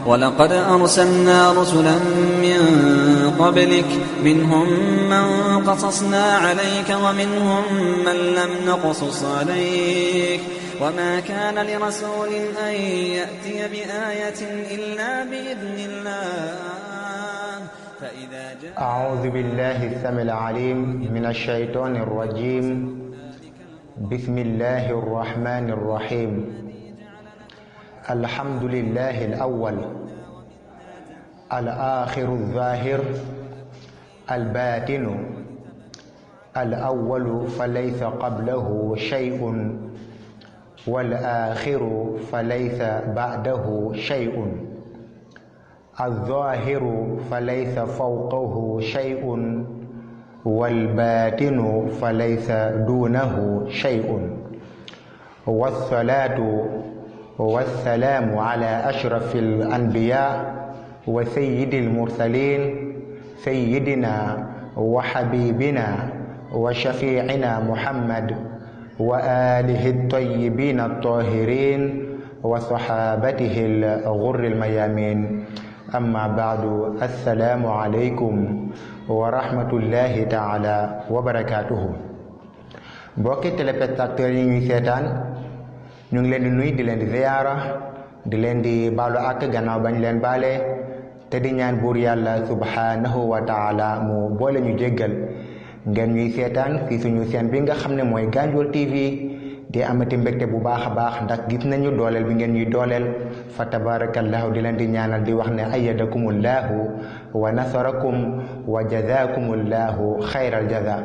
ولقد أرسلنا رسلا من قبلك منهم من قصصنا عليك ومنهم من لم نقصص عليك وما كان لرسول أن يأتي بآية إلا بإذن الله. أعوذ بالله السميع العليم من الشيطان الرجيم. بسم الله الرحمن الرحيم. الحمد لله الأول الآخر الظاهر الباطن الأول فليس قبله شيء والآخر فليس بعده شيء الظاهر فليس فوقه شيء والباطن فليس دونه شيء والصلاة والسلام على أشرف الأنبياء وسيد المرسلين سيدنا وحبيبنا وشفيعنا محمد وآله الطيبين الطاهرين وصحابته الغر الميامين. أما بعد السلام عليكم ورحمة الله تعالى وبركاته. mbokki téléspectateurs yi ñuy seetaan ñu ngi leen di nuyu di leen di ziyaara di leen di baalu ak gannaaw bañ leen baale te di ñaan buur yàlla subhanahu wa taala mu boole ñu jéggal. ngeen ñuy seetaan ci suñu chaîne bi nga xam ne mooy Gandiol TV di amati mbégte bu baax a baax ndax gis nañu dooleel bi ngeen ñuy dooleel fa tabarakallahu di leen di ñaanal di wax ne ayyadakumullahu wa nasarakum wa jazakumullahu xayral jaza.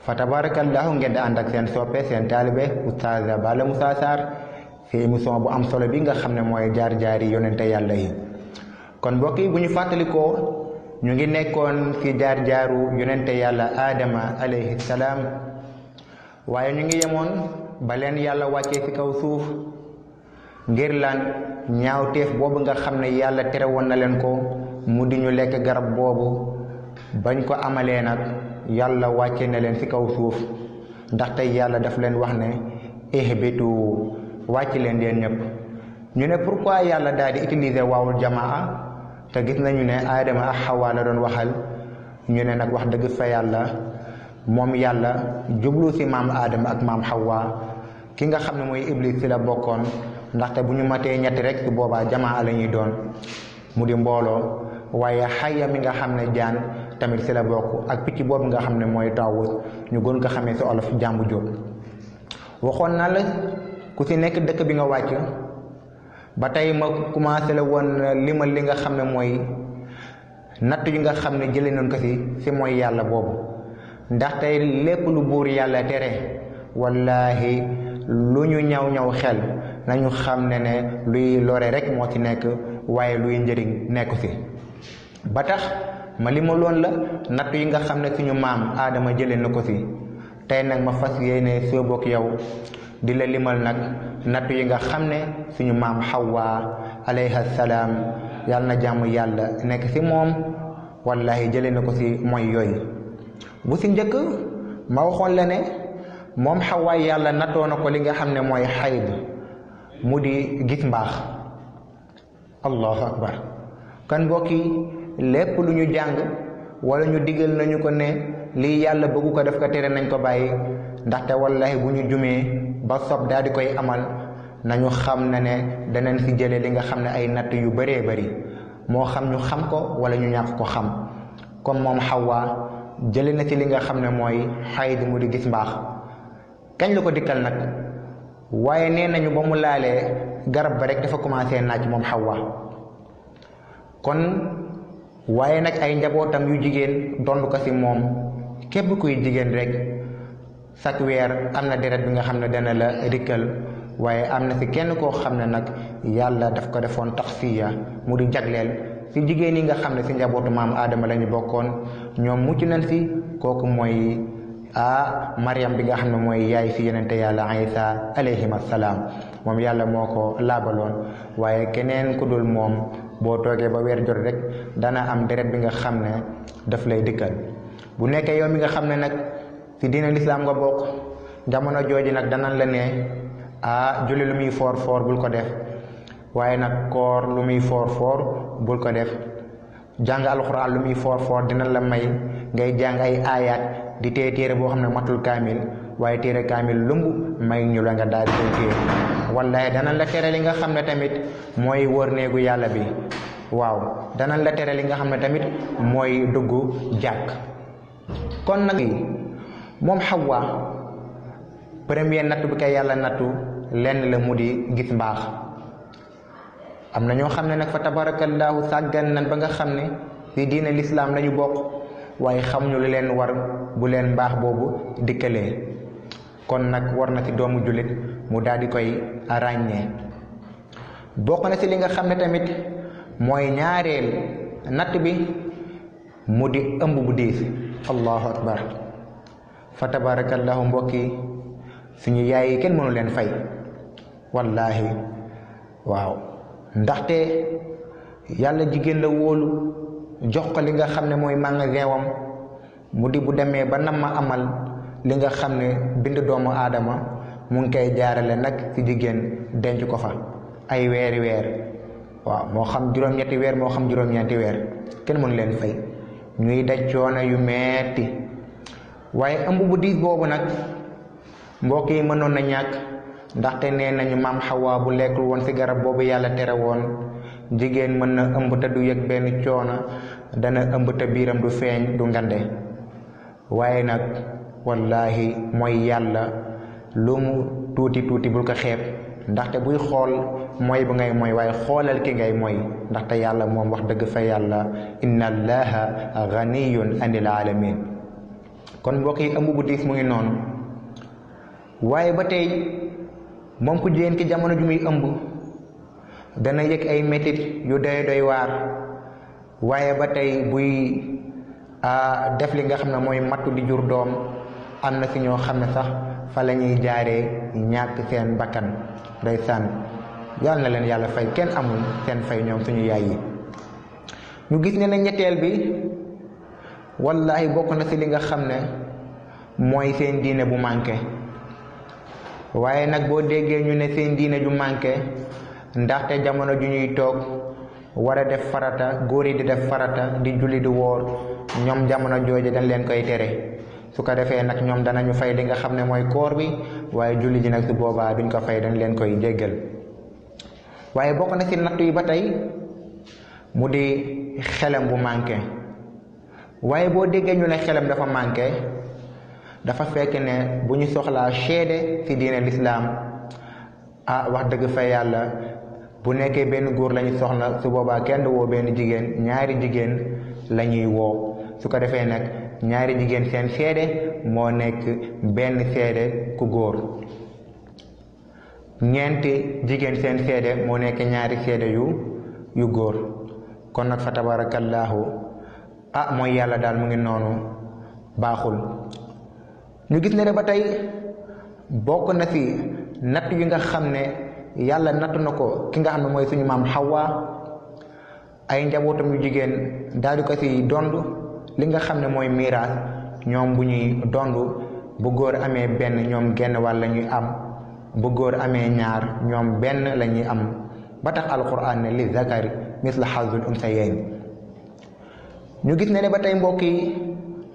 fa tabarakallahu ngeen di ànd ak seen soppe seen taalibe Oustaz Balla Moussa Sarr ci émission bu am solo bi nga xam ne mooy jaar-jaari yonente yàlla yi. kon mbokk yi bu ñu fàttalikoo ñu ngi nekkoon ci jaar-jaaru yonente yàlla Adama alayhi salaam waaye ñu ngi yemoon ba leen yàlla wàccee ci kaw suuf ngir lan ñaawteef boobu nga xam ne yàlla tere woon na leen ko mu di ñu lekk garab boobu bañ ko amalee nag yàlla wàcce na leen ci kaw suuf ndaxte yàlla daf leen wax ne ihbitu wàcc leen yéen ñëpp. ñu ne pourquoi yàlla daal di utiliser waawul jamaa te gis nañu ne Adama ak Hawa la doon waxal. ñu ne nag wax dëgg fa yàlla moom yàlla jublu ci maam Adama ak maam Hawa ki nga xam ne mooy Iblis ci la bokkoon ndaxte bu ñu matee ñetti rek su boobaa jamaa la ñuy doon mu di mbooloo. waaye xaya mi nga xam ne jaan tamit ci la bokk ak picc boobu nga xam ne mooy Taawus ñu gën ko xamee ci olof jàmbu jóg. waxoon na la ku ci nekk dëkk bi nga wàcc ba tey ma commencé la woon limal li nga xam ne mooy natt yi nga xam ne jëlee nañ ko ci mooy yàlla boobu ndaxte lépp lu buur yàlla tere wallaahi lu ñu ñaw xel nañu xam ne luy lore rek moo ci nekk waaye luy njëriñ nekku ci. ba tax ma limaloon la natt yi nga xam ne suñu maam Adama jëlee na ko ci tey nag ma fas yéene soo bokk yow di la limal nag natt yi nga xam ne suñu maam Hawa alayha salaam yàlla na jàmm yàlla nekk ci moom wallahi jëlee na ko ci mooy yooyu. bu ci njëkk ma waxoon la ne moom Hawa yàlla nattoo na ko li nga xam ne mooy xayd mu di gis mbaax. allahu akbar. kan mbokk yi lépp lu ñu jàng wala ñu digal nañu ko ne lii yàlla bëggu ko def ko tere nañ ko bàyyi ndaxte wallahi bu ñu jumee ba sob daal di koy amal nañu xam ne danañ ci jëlee li nga xam ne ay natt yu bëree bëri moo xam ñu xam ko wala ñu ñàkk ko xam. comme moom Hawa jëlee na ci li nga xam ne mooy xayd mu di gis mbaax. kañ la ko dikkal nag waaye nee nañu ba mu laalee garab ba rek dafa commencé naaj moom Hawa. kon waaye nag ay njabootam yu jigéen dondu ko ci moom képp kuy jigéen rek chaque weer am na deret bi nga xam ne dana la rikkal waaye am na ci kenn koo xam ne nag yàlla daf ko defoon taxfiya mu di jagleel ci jigéen yi nga xam ne ci njabootu maam Adama la ñu bokkoon ñoom mucc nañ ci. kooku mooy Maryam bi nga xam ne mooy yaay ci yonente yàlla Isa alayhim assalaam moom yàlla moo ko laabaloon waaye keneen ku dul moom boo toogee ba weer jot rek dana am deret bi nga xam ne daf lay dikkal. bu nekkee yow mi nga xam ne nag ci diine lislaam nga bokk jamono jooju nag danañ la ne julli lu muy foor bul ko def waaye nag koor lu muy foor bul ko def. jàng alxuraan lu muy foor dina la may ngay jàng ay aayaat di téere boo xam ne matul kaamil waaye téere kaamil lumb may ñu la nga daal di koy téye. wallahi dana la tere li nga xam ne tamit mooy wër néegu yàlla bi. waaw dana la tere li nga xam ne tamit mooy dugg jàkk. kon nag moom Hawa premier nattu bi kay yàlla nattu lenn la mu di gis mbaax. am na ñoo xam ne nag fa tabarakallahu sàggan nan ba nga xam ne ci diine lislaam lañu bokk waaye xamuñu lu leen war bu leen mbaax boobu dikkalee. kon nag war na ci doomu jullit mu daal di koy ràññee. bokk na ci li nga xam ne tamit mooy ñaareel natt bi mu di ëmb bu diis. allahu akbar fa tabarakallahu mbokki suñu yaay yi kenn mënu leen fay wallahi. waaw ndaxte yàlla jigéen la wóolu jox ko li nga xam ne mooy magasin wam mu di bu demee ba nam ma amal li nga xam ne bind doomu aadama mu ngi koy jaarale nag ci jigéen denc ko fa ay weeri weer. waaw moo xam juróom-ñetti weer moo xam juróom-ñeenti weer kenn mënu leen fay ñuy daj coono yu metti. waaye ëmb bu diis boobu nag mbokk yi mënoon na ñàkk ndaxte nee nañu maam Hawa bu lekkul woon ci garab boobu yàlla tere woon jigéen mën na ëmb te du yëg benn coono dana ëmb te biiram du feeñ du ngande. waaye nag wallahi mooy yàlla lu mu tuuti bul ko xeeb ndaxte buy xool mooy bu ngay mooy waaye xoolal ki ngay mooy ndaxte yàlla moom wax dëgg fa yàlla inna allaha ganiyun anil alamin. kon mbokk yi ëmb bu diis mu ngi noonu. waaye ba tey moom ku jigéen ki jamono ju muy ëmb dana yëg ay métit yu doy waar. waaye ba tey buy def li nga xam ne mooy mattu di jur doom am na ci ñoo xam ne sax fa la ñuy jaaree ñàkk seen bakkan. ndeysaan yàlla na leen yàlla fay kenn amul seen fay ñoom suñu yaay yi. ñu gis ne na ñetteel bi wallahi bokk na ci li nga xam ne mooy seen diine bu manqué. waaye nag boo déggee ñu ne seen diine ju manqué ndaxte jamono ju ñuy toog war a def farata góor yi di def farata di julli di woor ñoom jamono jooju dañ leen koy tere. su ko defee nag ñoom danañu fay li nga xam ne mooy koor bi waaye julli ji nag su boobaa duñ ko fay dañ leen koy jéggal. waaye bokk na ci nattu yi ba tey mu di xelam bu manqué. waaye boo déggee ñu ne xelam dafa manqué dafa fekk ne bu ñu soxlaa seede ci diine lislaam wax dëgg fa yàlla bu nekkee benn góor lañu soxla su boobaa kenn du woo benn jigéen ñaari jigéen la ñuy woo. su ko defee nag ñaari jigéen seen seede moo nekk benn seede ku góor. ñeenti jigéen seen seede moo nekk ñaari seede yu góor. kon nag fa tabarakallahu mooy yàlla daal mu ngi noonu baaxul. ñu gis ne ba tey bokk na ci natt yi nga xam ne yàlla nattu na ko ki nga xam ne mooy suñu maam Hawa ay njabootam yu jigéen daal di ko ci dond li nga xam ne mooy miraas. ñoom bu ñuy dond bu góor amee benn ñoom genn wàll la ñuy am bu góor amee ñaar ñoom benn la ñuy am ba tax alquran ne li zakari misla hazul unsayayn. ñu gis ne ba tey mbokk yi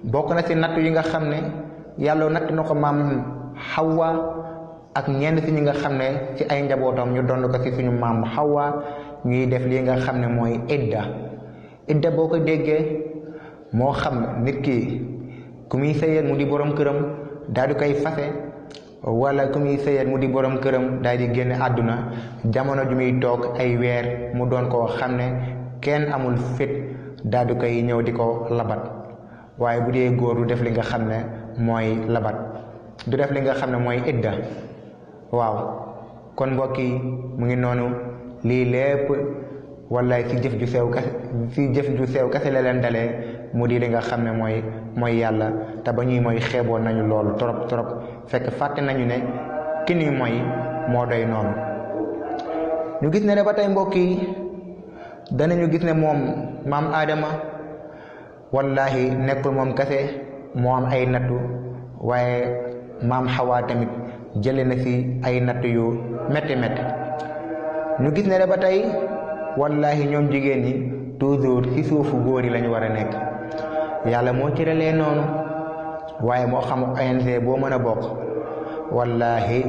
bokk na ci natt yi nga xam ne yàlla natt na ko maam Hawa ak ñenn ci ñi nga xam ne ci ay njabootam ñu dond ko ci suñu maam Hawa ñuy def li nga xam ne mooy idda boo ko déggee moo xam nit ki ku muy sëyal mu di borom këram daal di koy fase wala ku muy sëyal mu di borom këram daal di génn àdduna jamono ju muy toog ay weer mu doon koo xam ne kenn amul fit daal di koy ñëw di ko labat. waaye bu dee góor du def li nga xam ne mooy labat du def li nga xam ne mooy idda. waaw kon mbokk yi mu ngi noonu lii lépp wallaay ci jëf ju sew kase la leen dalee mu di li nga xam ne mooy yàlla te ba ñuy mooy xeeboon nañu loolu trop fekk fàtte nañu ne ki ni mooy moo doy noonu. ñu gis ne ba tey mbokk yi danañu gis ne moom maam Adama wallahi nekkul moom kase moo am ay nattu waaye maam Hawa tamit jële na ci ay nattu yu métti ñu gis ne ba tey wallahi ñoom jigéen ñi toujours ci suufu góor yi lañu war a nekk. yàlla moo cëralee noonu waaye moo xam ONG boo mën a bokk wallahi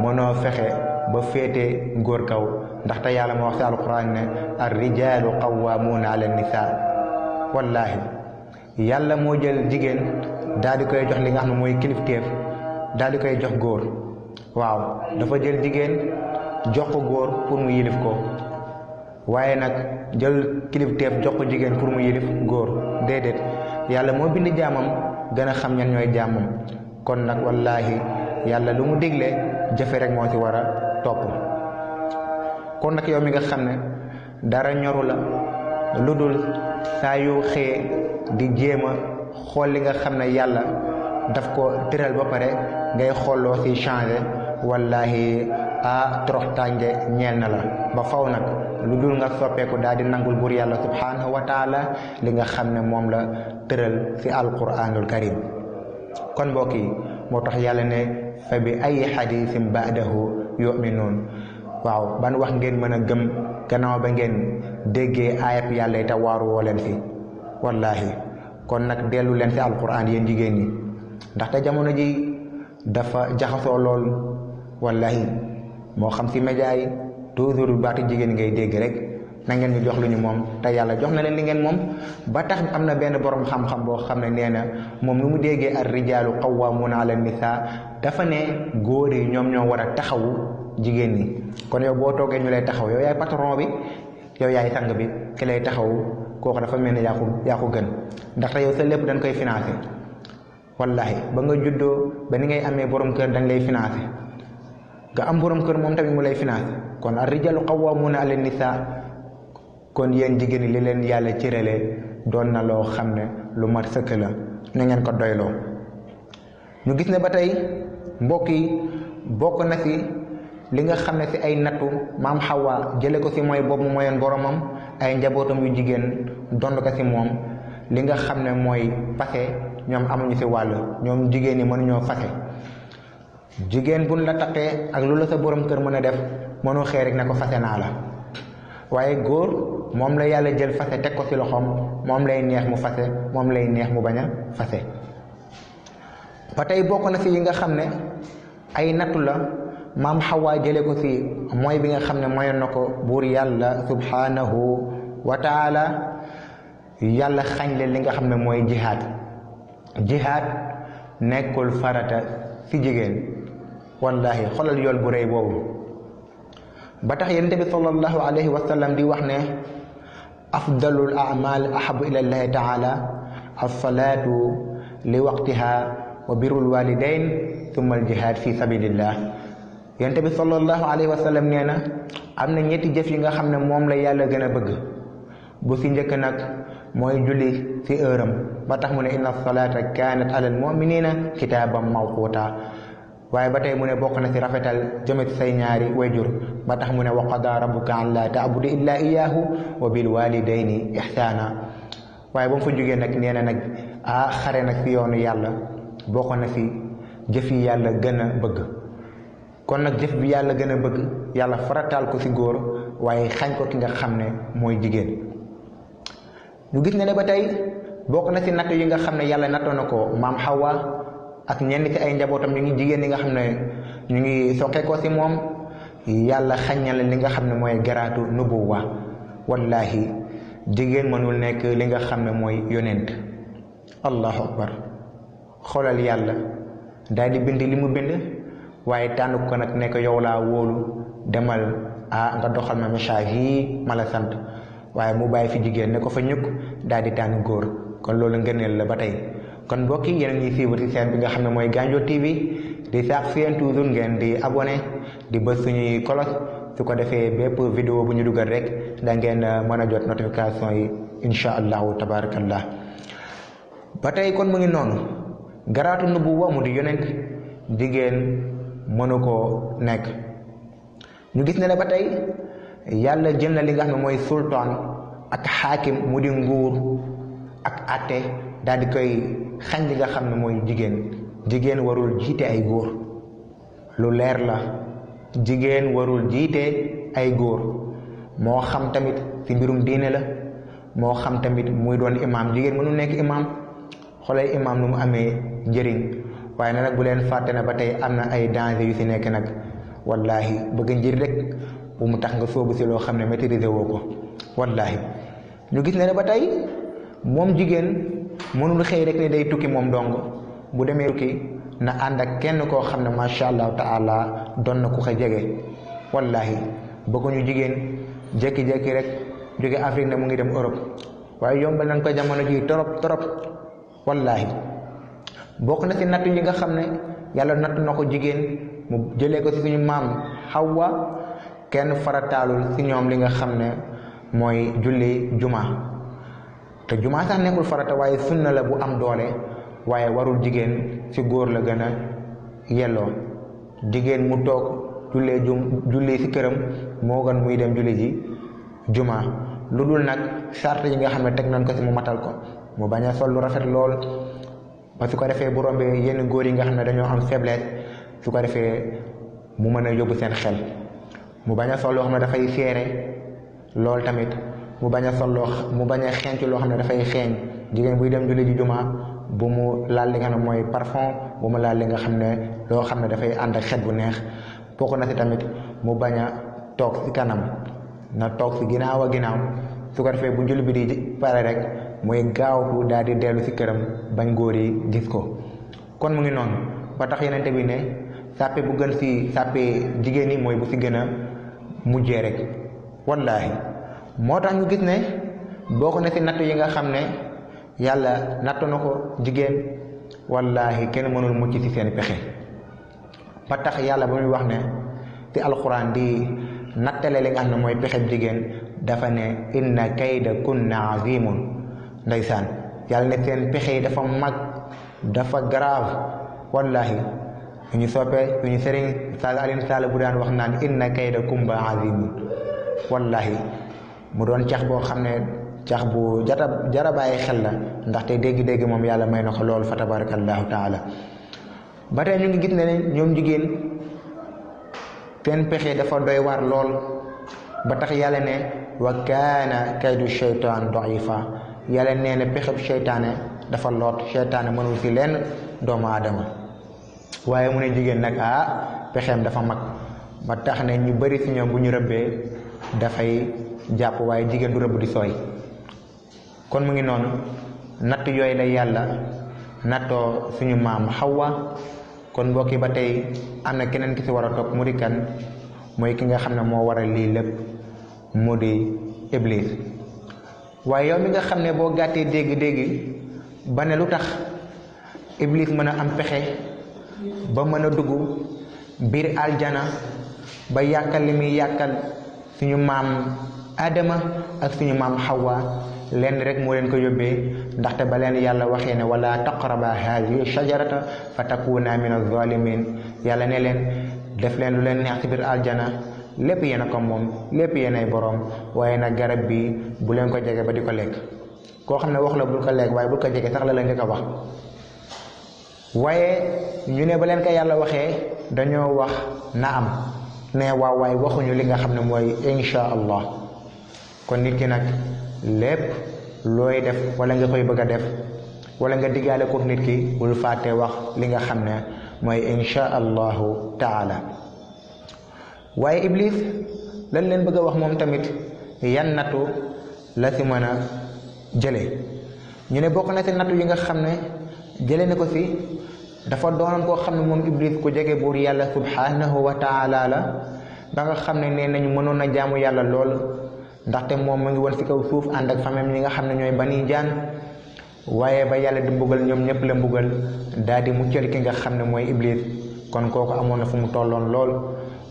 mënoo fexe ba féete góor kaw ndaxte yàlla moo wax ci alquran ne ar-rijaalu qawwaamuuna ala nisaa wallahi yàlla moo jël jigéen daal di koy jox li nga xam ne mooy kilifteef daal di koy jox góor. waaw dafa jël jigéen jox ko góor pour mu yilif ko waaye nag jël kilifteef jox ko jigéen pour mu yilif góor déedéet yàlla moo bind jaamam gën a xam ñan ñooy jaamam kon nag wallahi yàlla lu mu digle jëfe rek moo ci war a topp. kon nag yow mi nga xam ne dara ñoru la lu dul saa yu xëyee di jéem a xool li nga xam ne yàlla daf ko tëral ba pare ngay xooloo ci changé wallahi torox tànge ñeel na la ba faw nag lu dul nga soppeeku daal di nangul buur yàlla subhanahu wa taala li nga xam ne moom la tëral ci alquranul karim. kon mbokk yi moo tax yàlla ne fa bi ay xadiisin baadahu yuminuun waaw ban wax ngeen mën a gëm gannaaw ba ngeen déggee ayat yàlla yi te waaru woo leen fi wallahi kon nag dellu leen ci alquran yéen jigéen ñi ndaxte jamono ji dafa jaxasoo lool wallahi moo xam ci média yi toujours baatu jigéen ngay dégg rek na ngeen ñu jox lu ñu moom te yàlla jox na leen li ngeen moom. ba tax am na benn borom xam-xam boo xam ne nee na moom nu mu déggee ar rijaalu qawwaamuuna ala nisaa dafa ne góor yi ñoom ñoo war a taxawu jigéen ñi. kon yow boo toogee ñu lay taxaw yow yaay patron bi yow yaay sang bi ki lay taxawu kooku dafa mel ne yaa ko gën ndaxte yow sa lépp dañ koy financé wallahi ba nga juddoo ba ni ngay amee borom kër dañ lay financé nga am borom kër moom tamit mu lay financé kon ar rijaalu qawwaamuuna ala nisaa kon yéen jigéen ñi li leen yàlla cëralee doon na loo xam ne lu mat sëkk la na ngeen ko doyloo. ñu gis ne ba tey mbokk yi bokk na ci li nga xam ne ci ay nattu maam Xawa jële ko ci mooy boobu mooyoon boromam ay njabootam yu jigéen dond ko ci moom li nga xam ne mooy fase ñoom amuñu ci wàll ñoom jigéen ñi mënuñoo fase. jigéen buñ la taqee ak lu la sa borom kër mën a def mënoo xëy rek ne ko fase naa la waaye góor moom la yàlla jël fase teg ko ci loxoom moom lay neex mu fase moom lay neex mu bañ a fase. ba tey bokk na ci yi nga xam ne ay nattu la maam Xawa jële ko ci mooy bi nga xam ne moyoon na ko buur yàlla subhanahu wa taala yàlla xañ leen li nga xam ne mooy jihaad nekkul farata ci jigéen wallahi xolal yool bu rëy boobu. ba tax yonent bi sallallahu alayhi wa sallam di wax ne afdalul a'mal ahabu ila llahi taala as-salaatu li waqtiha wa birrul walidayn thumma al-jihad fi sabilillah. yonent bi sallallahu alayhi wa sallam nee na am na ñetti jëf yi nga xam ne moom la yàlla gën a bëgg bu ci njëkk nag mooy julli ci heuram ba tax mu ne inna as-salaata kaanat ala al-mu'minina kitaaban mawquuta waaye ba tey mu ne bokk na ci rafetal jëme ci say ñaari wayjur ba tax mu ne wa qadaa rabbuka an laa ta'budu illaa iyyaahu wa bil waalidayni ihsaana. waaye ba mu fa jógee nag nee na nag xare nag ci yoonu yàlla bokk na ci jëf yi yàlla gën a bëgg. kon nag jëf bi yàlla gën a bëgg yàlla farataal ko ci góor waaye xañ ko ki nga xam ne mooy jigéen. ñu gis ne ba tey bokk na ci natt yi nga xam ne yàlla nattoo na ko maam Xawa ak ñenn ci ay njabootam ñu ngi jigéen ñi nga xam ne ñu ngi soqeekoo ci moom yàlla xaññal li nga xam ne mooy garaatu nubuwa wallahi jigéen mënul nekk li nga xam ne mooy yonent. allahu akbar xoolal yàlla daal di bind li mu bind waaye tànn ko nag nekk yow laa wóolu demal nga doxal ma message yi ma la sant waaye mu bàyyi fi jigéen ne ko fa ñukk daal di tànn góor kon loolu ngëneel la ba tey. kon mbokk yi yéen ñuy suivre ci chaîne bi nga xam ne mooy Gandiol TV di saax fi yéen toujours ngeen di abonné di bës suñuy cloche su ko defee bépp vidéo bu ñu dugal rek da ngeen mën a jot notification yi incha allahu tabarakallah. ba tey kon mu ngi noonu garaatu nubuwa mu di yonent jigéen mënu koo nekk. ñu gis ne ba tey yàlla jël na li nga xam ne mooy sultaan ak xaakim mu di nguur ak atte daal di koy xañ li nga xam ne mooy jigéen warul jiite ay góor lu leer la jigéen warul jiite ay góor moo xam tamit ci mbirum diine la moo xam tamit muy doon imaam jigéen mënu nekk imaam xoolal imaam nu mu amee njëriñ waaye nag bu leen fàtte ne ba tey am na ay danger yu ci nekk nag wallahi bëgg njëriñ rek bu mu tax nga soobu ci loo xam ne maîtriser woo ko wallahi ñu gis ne ba tey moom jigéen mënul xëy rek ne day tukki moom dong bu demee tukki na ànd ak kenn koo xam ne macha allahu taala doon na ku ko jege wallahi bëgguñu jigéen jékki-jékki rek jóge Afrique ne mu ngi dem Europe waaye yombal nañ ko jamono ji trop wallahi bokk na ci natt yi nga xam ne yàlla natt na ko jigéen mu jëlee ko ci suñu maam Hawa kenn farataalul ci ñoom li nga xam ne mooy julli juma te juma sax nekkul farata waaye sunna la bu am doole waaye warul jigéen ci góor la gën a yelloo jigéen mu toog julli ci këram moo gën muy dem julli ji juma lu dul nag sart yi nga xam ne teg nañ ko ci mu matal ko mu bañ a sol lu rafet lool ba su ko defee bu rombee yenn góor yi nga xam ne dañoo am faiblesse su ko defee mu mën a yóbbu seen xel mu bañ a sol loo xam ne dafay seere lool tamit mu bañ a sol mu bañ a xeeñ ci loo xam ne dafay xeeñ jigéen buy dem julli ji juma bu mu laal li nga xam ne mooy parfum bu mu laal li nga xam ne loo xam ne dafay ànd ak xet bu neex bokk na ci tamit mu bañ a toog ci kanam na toog ci ginnaaw a ginnaaw su ko defee bu julli bi di pare rek muy gaawtu daal di dellu ci këram bañ góor yi gis ko kon mu ngi noonu ba tax yenente bi ne sàppe bu gën ci sàppe jigéen ñi mooy bu ci gën a mujjee rek wallahi moo tax ñu gis ne bokk na ci natt yi nga xam ne yàlla nattu na ko jigéen wallahi kenn mënul mucc ci seen pexe ba tax yàlla ba muy wax ne ci alxuraan di nattale li nga xam ne mooy pexeb jigéen dafa ne inna kayda kunna azimun ndeysaan yàlla ne seen pexe yi dafa mag dafa grave wallahi suñu soppee suñu sëriñ Sall Alioune Sall bu daan wax naan inna kayda kumba azimun wallahi mu doon cax boo xam ne cax bu jara bàyyi xel la ndaxte dégg-dégg moom yàlla may na ko loolu fa tabarakallahu taala ba tey ñu ngi gis ne ñoom jigéen seen pexe dafa doy war lool ba tax yàlla ne wa kaana kaydu sheytaan daifa yàlla nee na pexeb seytaane dafa loot seytaane mënul ci lenn doomu aadama waaye mu ne jigéen nag pexeem dafa mag ba tax ne ñu bari ci ñoom bu ñu rëbbee dafay jàpp waaye jigéen du rëbb di sooy kon mu ngi noonu natt yooyu la yàlla nattoo suñu maam Hawa kon mbokki ba tey am na keneen ki ci war a topp mu di kan mooy ki nga xam ne moo waral lii lépp mu di Iblis waaye yow mi nga xam ne boo gàttee dégg-dégg ba ne lu tax Iblis mën a am pexe ba mën a dugg biir aljana ba yàkkal li muy yàkkal suñu maam Adama ak suñu maam Hawa lenn rek moo leen ko yóbbee ndaxte ba leen yàlla waxee ne wala taqraba haadihi shajarata fa takuna min az-zalimin yàlla ne leen def leen lu leen neex ci biir aljana lépp yéen a ko moom lépp yéen ay boroom waaye nag garab bi bu leen ko jege ba di ko lekk koo xam ne wax la bul ko lekk waaye bul ko jege sax la njëkk a wax waaye ñu ne ba leen ko yàlla waxee dañoo wax na am ne waaw waaye waxuñu li nga xam ne mooy insha allah kon nit ki nag lépp looy def wala nga koy bëgg a def wala nga diggaale ko nit ki bul fàtte wax li nga xam ne mooy insha allahu taala waaye Iblis lan leen bëgg a wax moom tamit yan nattu la ci mën a jële ñu ne bokk na ci nattu yi nga xam ne jële na ko ci dafa doonoon koo xam ne moom Iblis ku jege buur yàlla subhanahu wa taala la ba nga xam ne nee nañu mënoon a jaamu yàlla lool ndaxte moom mu ngi woon ci kaw suuf ànd ak famem ñi nga xam ne ñooy bani jaan waaye ba yàlla di mbugal ñoom ñëpp la mbugal daal di muccal ki nga xam ne mooy Iblis kon kooku amoon na fu mu tolloon lool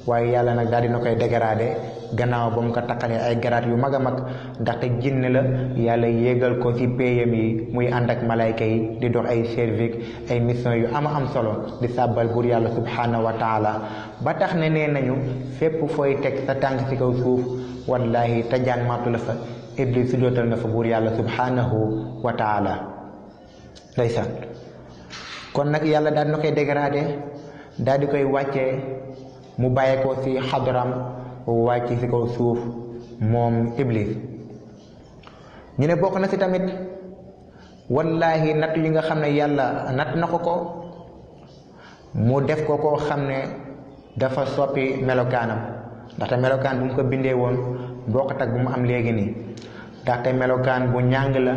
waaye yàlla nag daal dina koy dégradé gannaaw ba mu ko takkalee ay garaat yu mag a mag ndaxte jinne la yàlla yéegal ko ci péyam yi muy ànd ak malayka yi di dox ay service ay mission yu am solo di sàbbal buur yàlla subhanahu wa taala ba tax ne nee nañu fépp fooy teg sa tànk ci kaw suuf wallahi te jaan màttu la fa Iblis su jootal nga fa buur yàlla subhanahu wa taala ndeysaan kon nag yàlla daal dina koy dégradé daal di koy wàccee mu bàyyi ko ci xadram wàcc ci kaw suuf moom iblis. ñu ne bokk na ci tamit wallaahi natt yi nga xam ne yàlla natt na ko mu def ko koo xam ne dafa soppi melokaanam, ndaxte melokaan bu mu ko bindee woon bokkut ak bu mu am léegi nii, ndaxte melokaan bu ñàng la,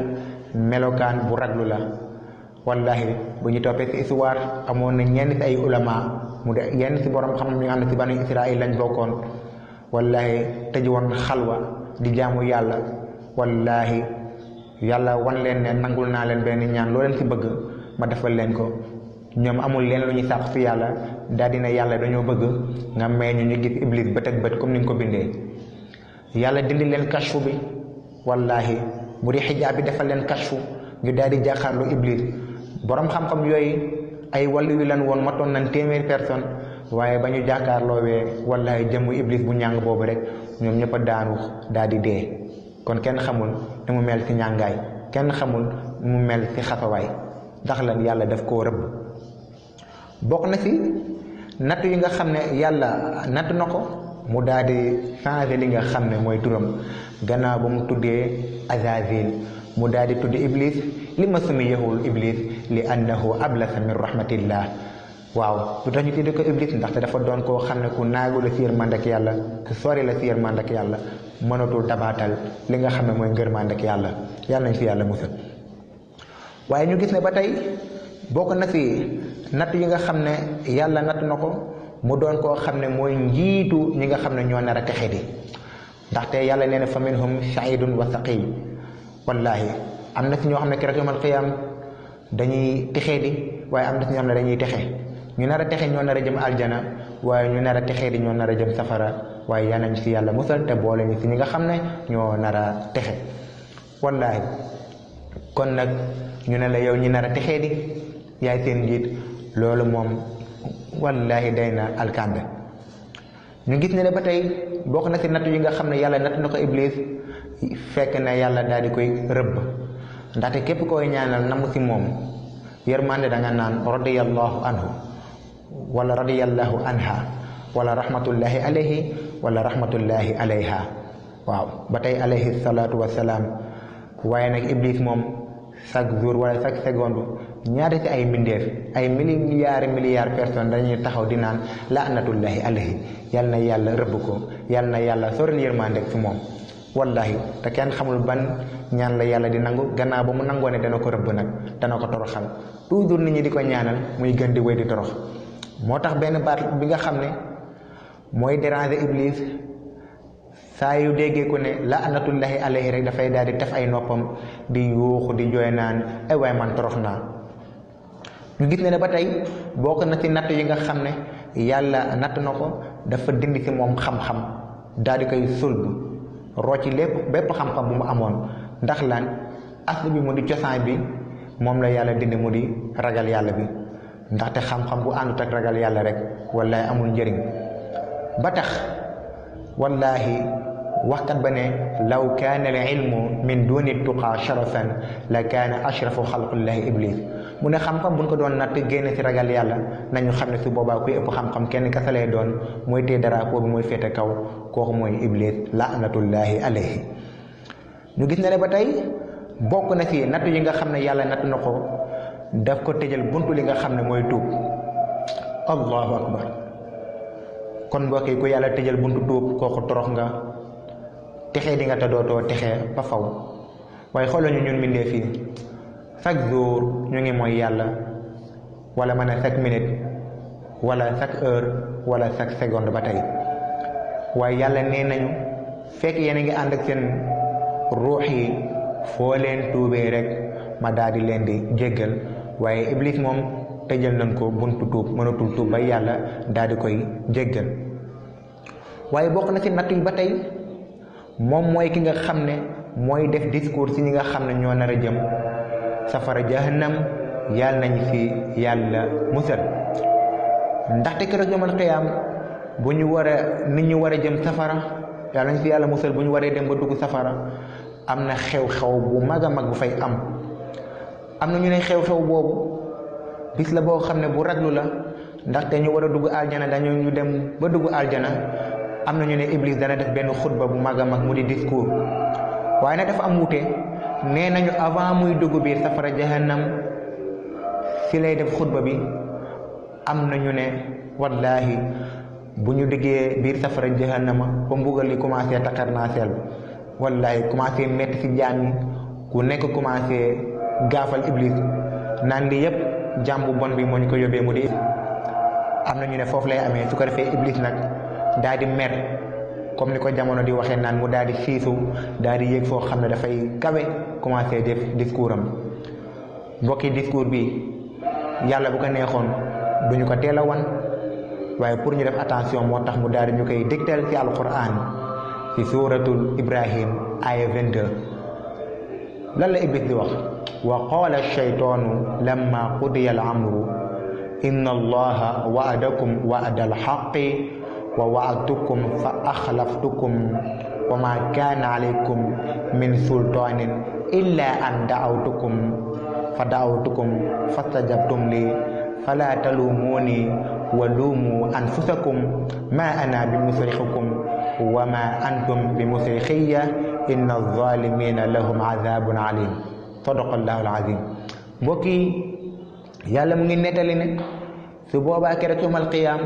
melokaan bu raglu la. wallahi bu ñu toppee ci histoire amoon na ñenn ci ay ulama mu de yenn ci borom xam ñu xam ne ci banu Israël lañ bokkoon, wallahi tëj woon xalwa di jaamu yàlla. wallahi yàlla wan leen ne nangul naa leen benn ñaan loo leen ci bëgg ma defal leen ko. ñoom amul leen lu ñuy sàq ci yàlla, daal dina yàlla dañoo bëgg nga may ñu gis iblis bët ak bët comme ni nga ko bindee. yàlla dindi leen kashfu bi, wallahi bu di xijaab bi defal leen kashfu ñu daal di jàkkaarloo iblis. borom xam-xam yooyu ay wàllu yu lan woon matoon nañ 100 personnes, waaye ba ñu jàkkaarloowee wallahi jëmmu iblis bu ñàng boobu rek ñoom ñëpp a daanu daal di dee. kon kenn xamul ni mu mel ci ñàngaay, kenn xamul ni mu mel ci xasawaay, ndax lan yàlla daf koo rëbb. bokk na ci natt yi nga xam ne yàlla natt na ko mu daal di changé li nga xam ne mooy turam, gannaaw ba mu tuddee Azazil mu daal di tudde iblis li ma sumiyahul iblis li annahu ablasa min rahmatillah. waaw lu tax ñu tudde ko iblis ndaxte dafa doon koo xam ne ku naagu la ci yërmande ak yàlla, ku sori la ci yërmande ak yàlla, mënatul dabaatal li nga xam ne mooy ngërmande ak yàlla. yàlla nañ fi yàlla musal. waaye ñu gis ne ba tey bokk na ci natt yi nga xam ne yàlla natt na ko mu doon koo xam ne mooy njiitu ñi nga xam ne ñoo nar a texe di, ndaxte yàlla nee na fa minhum saidun wa saqiy. wallahi am na ci ñoo xam ne keroog yawmal qiyaam dañuy texee di, waaye am na ci ñoo xam ne dañuy texe. ñu nar a texe ñoo nar a jëm aljana, waaye ñu nar a texee di ñoo nar a jëm safara. waaye yal nañu ci yàlla musal te boole ñu ci ñi nga xam ne ñoo nar a texe. wallahi kon nag ñu ne la yow ñi nar a texee di yaay seen njiit, loolu moom wallahi day na alkande. ñu gis ne ba tey bokk na ci natt yi nga xam ne yàlla natt na ko iblis, fekk na yàlla daal di koy rëbb, ndaxte képp koy ñaanal namu ci moom yërmande da nga naan radiyallahu anhu wala radiyallahu anha wala rahmatullahi alayhi wala rahmatullahi alayha. waaw ba tey alayhi salaatu wasalaam. waaye nag iblis moom chaque jour wala chaque seconde ñaata ci ay mbindeef ay milliards personnes dañuy taxaw di naan laanatullahi alayhi, yal na yàlla rëbb ko, yal na yàlla soril yërmande ci moom. wallahi te kenn xamul ban ñaan la yàlla di nangu, gannaaw ba mu nangoo ne dana ko rëbb nag dana ko toroxal. toujours nit ñi di ko ñaanal muy gën di wéy di torox. moo tax benn baat bi nga xam ne mooy déranger iblis, saa yu déggee ko ne laanatullahi alayhi rek dafay daal di tef ay noppam di yuuxu di jooy naan ay waay man torox naa. ñu gis ne ba tey bokk na ci natt yi nga xam ne yàlla natt na ko, dafa dindi ci moom xam-xam daal di koy sulb rocci bépp xam-xam bu mu amoon. ndax lan asl bi mu di cosaan bi moom la yàlla dindi mu di ragal yàlla bi, ndaxte xam-xam bu àndut ak ragal yàlla rek wallahi amul njëriñ. ba tax wallahi waxkat ba ne law kaana al ilmu min duni tuqaa sharafan la kaana ashrafu xalqillahi iblis. mu ne xam-xam buñ ko doon natt génn ci ragal yàlla nañu xam ne su boobaa kuy ëpp xam-xam kenn kese lay doon, mooy tee drapeau bi mooy féete kaw, kooku mooy iblis laanatullahi alayhi. ñu gis ne ba tey bokk na ci natt yi nga xam ne yàlla natt na ko, daf ko tëjal buntu li nga xam ne mooy tuub. allahu akbar. kon mbokk yi ku yàlla tëjal buntu tuub kooku torox nga, texee di nga te dootoo texee ba faw. waaye xoolal ñu ñun mbindee fii chaque jour ñu ngi mooy yàlla, wala mën a chaque minute wala chaque heure wala chaque seconde ba tey. waaye yàlla nee nañu fekk yéen a ngi ànd ak seen ruux yi, foo leen tuubee rek ma daal di leen di jéggal. waaye iblis moom tëjal nañ ko buntu tuub, mënatul tuub ba yàlla daal di koy jéggal. waaye bokk na ci natt yi ba tey moom mooy ki nga xam ne mooy def discours ci ñi nga xam ne ñoo nar a jëm safara jahannam, yàlla nañ fi yàlla musal. ndaxte keroog yawmal qiyaam bu ñu war a nit ñu war a jëm safara, yàlla nañ fi yàlla musal, bu ñu waree dem ba dugg safara am na xew-xew bu mag a mag bu fay am na ñu ne xew-xew boobu bis la boo xam ne bu raglu la, ndaxte ñu war a dugg aljana dañu ñu dem ba dugg aljana am na ñu ne Iblis dana def benn xutba bu mag a mag mu di discours waaye nag dafa am wuute nee nañu avant muy dugg biir safara jahannam si lay def xutba bi. am na ñu ne wallahi bu ñu diggee biir safara jahannama ba mbugal li commencé takkar naa seel wallahi commencé metti si jaam yi ku nekk commencé gaafal Iblis naan li yëpp jàmm bu bon bi moo ñu ko yóbbee mu di am na ñu ne foofu lay amee su ko defee Iblis nag daal di mer comme ni ko jamono di waxee naan mu daal di siisu daal di yéeg foo xam ne dafay kawe commencé def discours am mbokki discours bi yàlla bu ko neexoon duñu ko teel a wan waaye pour ñu def attention moo tax mu daal di ñu koy dégtal ci alquran ci suratul Ibrahim aya 22 lan la Iblis di wax wa qaala ash-shaytaanu lamma qudiya al-amru inna allaha wa'adakum wa'da al-haqqi wa wa'adtukum fa akhlaftukum wa ma kaana alaykum min sultaanin illa an da'awtukum fastajabtum li fala talumuni wa lumu anfusakum ma ana bimusrikhikum wa ma antum bimusrikhiyya inna adh-dhalimina lahum adhabun alim sadaqallahu al-azim. mbokk yi yàlla mu ngi nettali ne su boobaa keroog yawmal qiyaam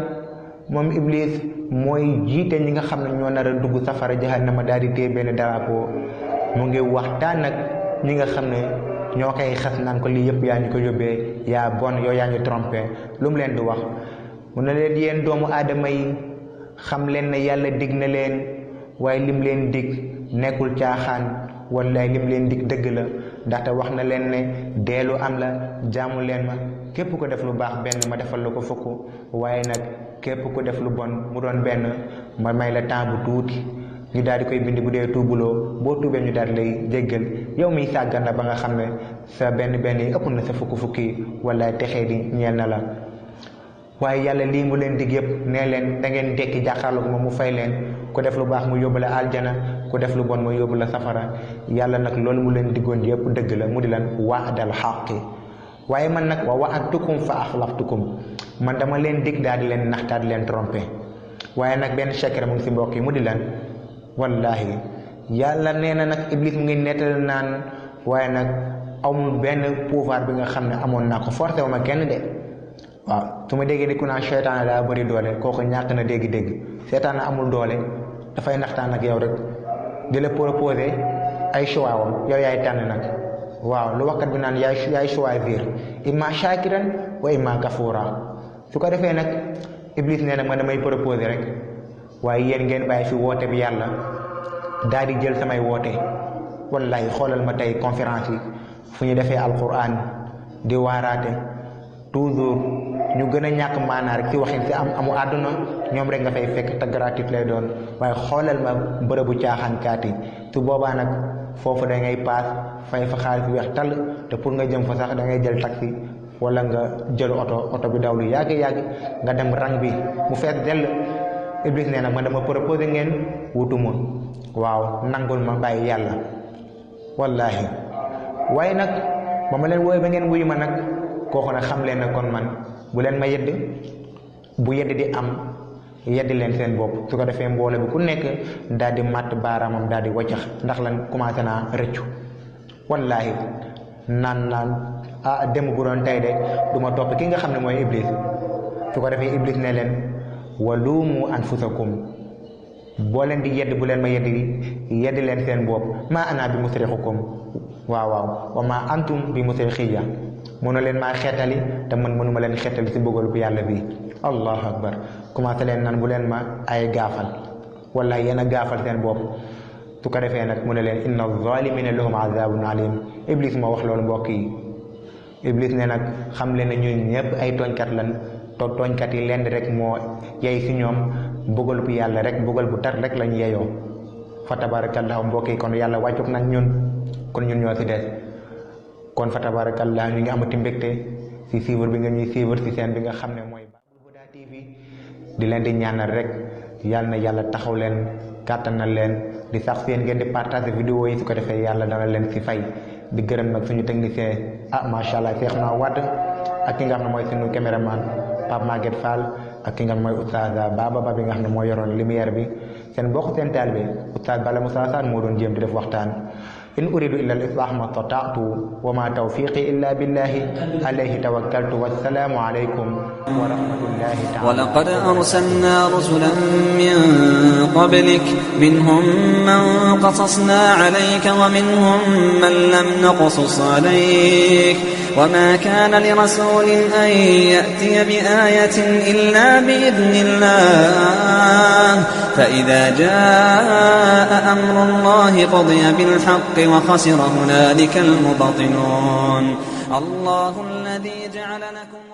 moom Iblis mooy jiite ñi nga xam ne ñoo nar a dugg safara jahannama daal di téye benn drapeau mu ngi waxtaan nag ñi nga xam ne ñoo koy xas naan ko lii yëpp yaa ñu ko yóbbee yaa bon yow yaa ñu trompé lu mu leen di wax mu ne leen yéen doomu aadama yi xam leen ne yàlla dig na leen waaye lim leen dig nekkul caaxaan wallaay lim leen dig dëgg la ndaxte wax na leen ne deelu am la jaamu leen ma képp ko def lu baax benn ma defal la ko fukk waaye nag képp ko def lu bon mu doon benn ma may la temps bu tuuti ñu daal di koy bind bu dee tuubuloo boo tuubee ñu daal di lay jéggal yow miy sàggan la ba nga xam ne sa benn yi ëpp na sa fukki wala texee di ñeel na la waaye yàlla lii mu leen dig yëpp nee leen da ngeen dekki jàkkaarloog moom mu fay leen ku def lu baax mu yóbbu la aljana ku def lu bon mu yóbbu la safara yàlla nag loolu mu leen diggoon yëpp dëgg la mu di lan wa'dal haqqi waaye man nag wa wa'adtukum fa akhlaftukum man dama leen dig daal di leen nax daal di leen trompé waaye nag benn secret mu ngi si mbokk yi mu di lan wallahi yàlla nee na nag Iblis mu ngi nettali naan waaye nag amul benn pouvoir bi nga xam ne amoon naa ko forcé wu ma kenn de waaw su ma déggee di ku naan seytaane daa bëri doole kooku ñàkk na dégg-dégg seytaane amul doole dafay naxtaan ak yow rek di la proposer ay choix wam yow yaay tànn nag waaw lu waxkat bi naan yaay choisir imma shakiran wa imma kafura su ko defee nag Iblis nee na ma damay proposer rek waaye yéen ngeen bàyyi fi woote bi yàlla daal di jël samay woote wallahi xoolal ma tey conférence yi fu ñu defee alquran di waaraate toujours ñu gën a ñàkk maanaa rek ci waxin si amu àdduna ñoom rek nga fay fekk te gratuit lay doon waaye xoolal ma bërëbu caaxaankaat yi su boobaa nag foofu da ngay paas fay fa xaalis bi weex tàll te pour nga jëm fa sax da ngay jël taxi wala nga jël oto bi daw lu yàgg nga dem rang bi mu fees dell. Iblis nee na ma dama proposé ngeen wutuma waaw nangul ma bàyyi yàlla wallahi waaye nag ba ma leen wooy ba ngeen wuyu ma nag kooku nag xam leen ne kon man bu leen ma yedd bu yedd di am yeddi leen seen bopp su ko defee mboole bi ku nekk daal di matt baaraamam daal di waccax ndax lan commencé naa rëccu wallahi naan dem bu doon tey de du ma topp ki nga xam ne mooy Iblis su ko defee Iblis ne leen walumu anfusakum boo leen di yedd bu leen ma yeddi leen seen bopp ma ana bi musrixukum waaw wa ma antum bi musrixiyya mënu leen maa xeetali te man mënuma leen xeetali si bëggal bu yàlla bi allahu akbar commencé leen nan bu leen ma ay gaafal wala yéen a gaafal seen bopp su ko defee nag mu ne leen inna zalimina lahum azabun alim Iblis moo wax loolu mbokk yi Iblis ne nag xam leen ne ñun ñëpp ay tooñkat lan tooñkat yi lenn rek moo yey si ñoom bëggal bu yàlla rek bëggal bu tar rek lañ yeyoo fa tabarakallahu mbokk yi kon yàlla wàccuk nag ñun kon ñun ñoo si des kon fa tabarakallahu ñu ngi amati mbégte si suivre bi nga ñuy suivre si seen bi nga xam ne mooy Babul Huda TV di leen di ñaanal rek yàlla na yàlla taxaw leen kàttanal leen di sax seen ngeen di partager vidéo yi su ko defee yàlla dana leen si fay di gërëm nag suñu technicien macha allah Cheikh na Wade ak ki nga xam ne mooy suñu caméraman Pape Maguette Fall ak ki nga mooy oustaz Baba Ba bi nga xam ne moo yoroon lumière bi seen bokk seen taalibe oustaz Bala Moussa Sane moo doon jéem di def waxtaan in uridu illa al islah ma stata'tu wa ma tawfiqi illa billahi alayhi tawakkaltu wassalamu alaykum wa rahmatullahi ta'ala wa laqad arsalna rusulan min qablik minhum man qasasna alayka wa minhum man lam naqsus alayk وما كان لرسول أن يأتي بآية إلا بإذن الله فإذا جاء أمر الله قضي بالحق وخسر هنالك المبطلون الله الذي جعل لكم